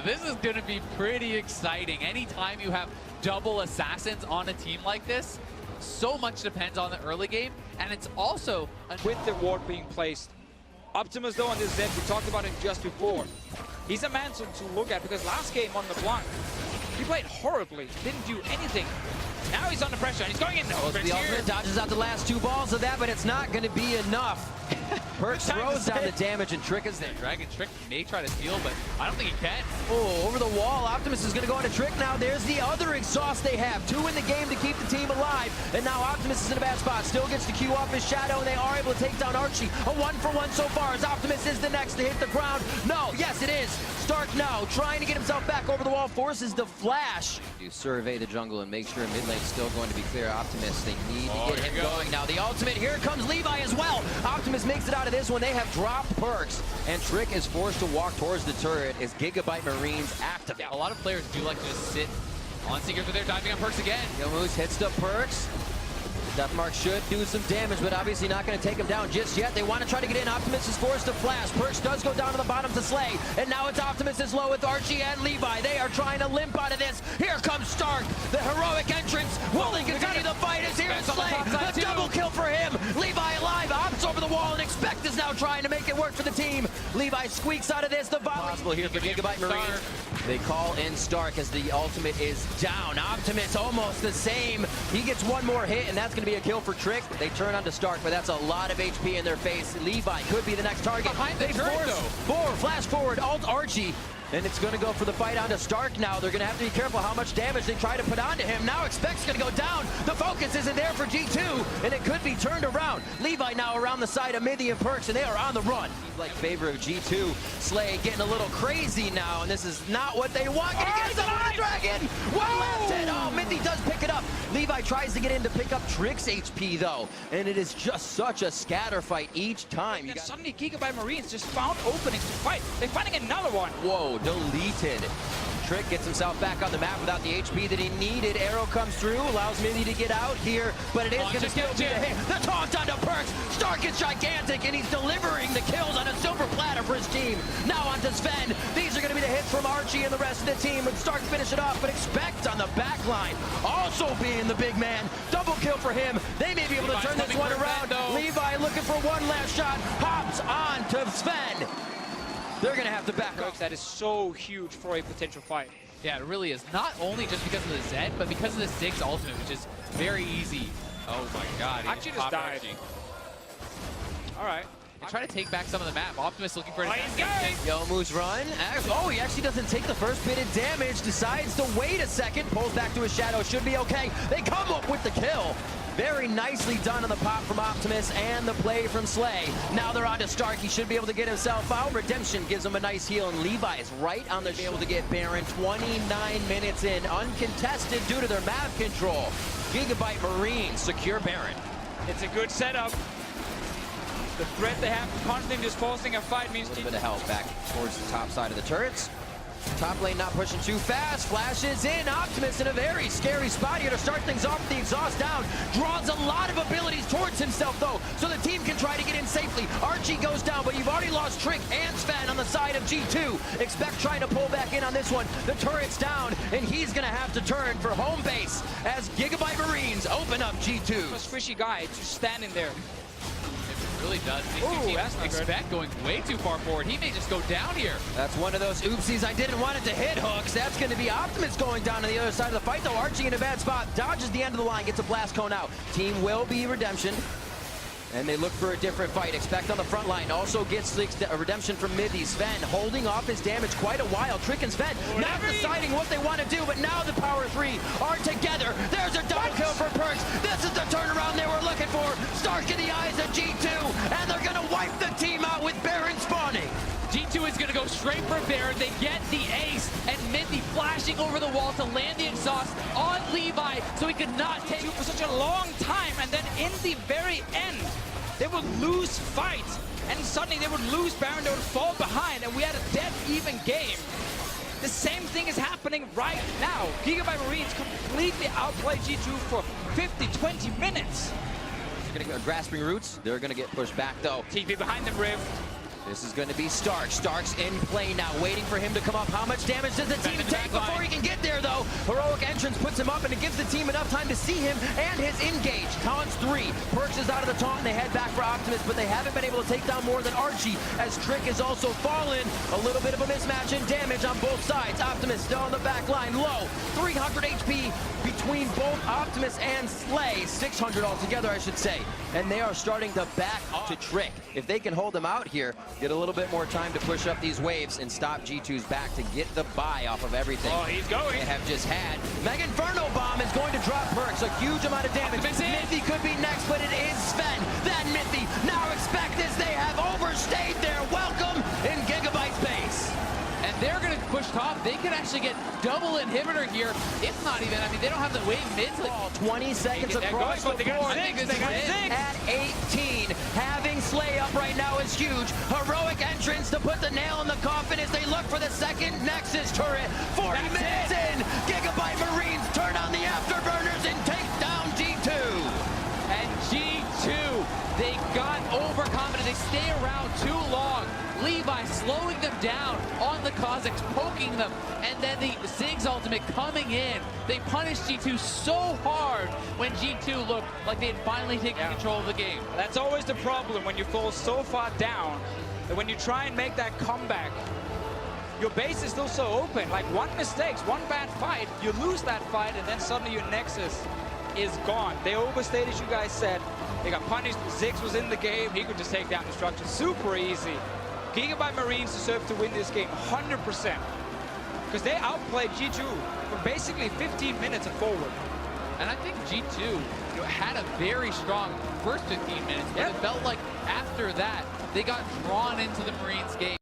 This is going to be pretty exciting. Anytime you have double assassins on a team like this, so much depends on the early game, and it's also with the ward being placed. Optimus though on this Zed, we talked about him just before. He's a man to look at because last game on the Blanc, he played horribly, didn't do anything. Now he's under pressure and he's going in. The ultimate dodges out the last 2 balls of that, but it's not going to be enough. Perks throws down the damage and Trick is there. Dragon Trick may try to steal, but I don't think he can. Oh, over the wall. Optimus is going to go on a Trick now. There's the other exhaust they have. 2 in the game to keep the team alive. And now Optimus is in a bad spot. Still gets to queue off his shadow, and they are able to take down Archie. A 1-for-1 so far as Optimus is the next to hit the ground. No, yes it is. Stark now trying to get himself back over the wall. Forces the flash. You survey the jungle and make sure mid lane's still going to be clear. Optimus, they need to get him going. Now the ultimate. Here comes Levi as well. Optimus makes it out of this one. They have dropped perks, and Trick is forced to walk towards the turret as Gigabyte Marines activate. Yeah, a lot of players do like to just sit on Seekers, but they're diving on perks again. Yomu's hits the perks. Deathmark should do some damage, but obviously not going to take him down just yet. They want to try to get in. Optimus is forced to flash. Perks does go down to the bottom to Slay, and now it's Optimus is low with Archie and Levi. They are trying to limp out of this. Here comes Stark, the heroic entrance. Will he continue the fight? Is here Slay. The double kill for him. Levi alive. Ops over the wall, and Expect is now trying to make it work for the team. Levi squeaks out of this. The volley possible here for Gigabyte Marines. They call in Stark as the ultimate is down. Optimus almost the same. He gets one more hit, and that's going to be a kill for Trick. They turn onto Stark, but that's a lot of HP in their face. Levi could be the next target. Behind the turret, though. Flash forward, alt Archie. And it's going to go for the fight onto Stark now. They're going to have to be careful how much damage they try to put onto him. Now Expect's going to go down. The focus isn't there for G2, and it could be turned around. Levi now around the side of Mithy and Perks, and they are on the run. Like favor of G2. Slay getting a little crazy now, and this is not what they want. He gets the Dragon! One left hit. Oh, Mithy does pick it up. Levi tries to get in to pick up Trick's HP, though, and it is just such a scatter fight each time. And suddenly Gigabyte Marines just found openings to fight. They're finding another one. Whoa. Deleted. Trick gets himself back on the map without the HP that he needed. Arrow comes through, allows Mithy to get out here, but it is going to still be a hit. The taunt onto Perks. Stark is gigantic, and he's delivering the kills on a silver platter for his team. Now onto Sven. These are going to be the hits from Archie and the rest of the team. And Stark finish it off, but Expect on the back line, also being the big man. Double kill for him. They may be able to turn this one around. Levi looking for one last shot. Hops on to Sven. They're going to have to back up. That is so huge for a potential fight. Yeah, it really is. Not only just because of the Zed, but because of the Ziggs ultimate, which is very easy. Oh my god. Actually just died. Alright. They try to take back some of the map. Optimus looking for his Yomu's run. Oh, he actually doesn't take the first bit of damage. Decides to wait a second. Pulls back to his shadow. Should be okay. They come up with the kill. Very nicely done on the pop from Optimus and the play from Slay. Now they're on to Stark. He should be able to get himself out. Redemption gives him a nice heal, and Levi is right on the able to get Baron. 29 minutes in, uncontested due to their map control. Gigabyte Marines secure Baron. It's a good setup. The threat they have constantly just forcing a fight means... A little bit of health back towards the top side of the turrets. Top lane not pushing too fast. Flashes in. Optimus in a very scary spot here to start things off with the exhaust down. Draws a lot of abilities towards himself, though, so the team can try to get in safely. Archie goes down, but you've already lost Trick and Sven on the side of G2. Expect trying to pull back in on this one. The turret's down, and he's going to have to turn for home base as Gigabyte Marines open up G2. A squishy guy just standing there. Really does. Expect going way too far forward. He may just go down here. That's one of those oopsies. I didn't want it to hit hooks. That's going to be Optimus going down to the other side of the fight, though. Archie in a bad spot. Dodges the end of the line. Gets a blast cone out. Team will be Redemption. And they look for a different fight. Expect on the front line. Also gets a redemption from Mithy. Sven holding off his damage quite a while. Trick and Sven not deciding what they want to do, but now the power three are together. There's a double kill for Perks. This is the turnaround they were looking for. Stark in the eyes of G2, and they're going to wipe the team out with Baron spawning. G2 is going to go straight for Baron. They get the ace, and Mithy flashing over the wall to land the exhaust on Levi, so he could not take for such a long time, and then in the very end, they would lose fights, and suddenly they would lose Baron, they would fall behind, and we had a dead even game. The same thing is happening right now. Gigabyte Marines completely outplay G2 for 50-20 minutes. They're going to go grasping roots. They're going to get pushed back, though. TP behind them, Riv. This is going to be Stark. Stark's in play now, waiting for him to come up. How much damage does the team take before he can get there, though? Heroic entrance puts him up, and it gives the team enough time to see him and his engage. Taunts 3. Perks is out of the taunt, and they head back for Optimus, but they haven't been able to take down more than Archie, as Trick has also fallen. A little bit of a mismatch in damage on both sides. Optimus still on the back line, low. 300 HP between both Optimus and Slay. 600 altogether, I should say. And they are starting to back to Trick. If they can hold him out here, get a little bit more time to push up these waves and stop G2's back to get the buy off of everything. Oh, he's going. They have just had. Mega Inferno Bomb is going to drop Perks. A huge amount of damage. Mithy could be next, but it is Sven. Then Mithy. Now expect this. They have overstayed their welcome in Gigabyte space. And they're going to push top. They could actually get double inhibitor here, if not even. I mean, they don't have the wave mid to 20 seconds across the board. At 18. Having Slay up right now is huge. Heroic entrance to put the nail in the coffin as they look for the second Nexus turret. 40 minutes in. Gigabyte Marines turn on the afterburners and take down G2. And G2, they got overconfident. They stay around too long. Levi slowing them down on the Kazakhs, poking them, and then the Ziggs ultimate coming in. They punished G2 so hard when G2 looked like they had finally taken control of the game. That's always the problem when you fall so far down that when you try and make that comeback, your base is still so open. Like one mistake, one bad fight, you lose that fight, and then suddenly your Nexus is gone. They overstayed, as you guys said. They got punished. Ziggs was in the game. He could just take down Destruction super easy. Gigabyte Marines deserve to win this game 100%, because they outplayed G2 for basically 15 minutes and forward. And I think G2 had a very strong first 15 minutes, but it felt like after that, they got drawn into the Marines game.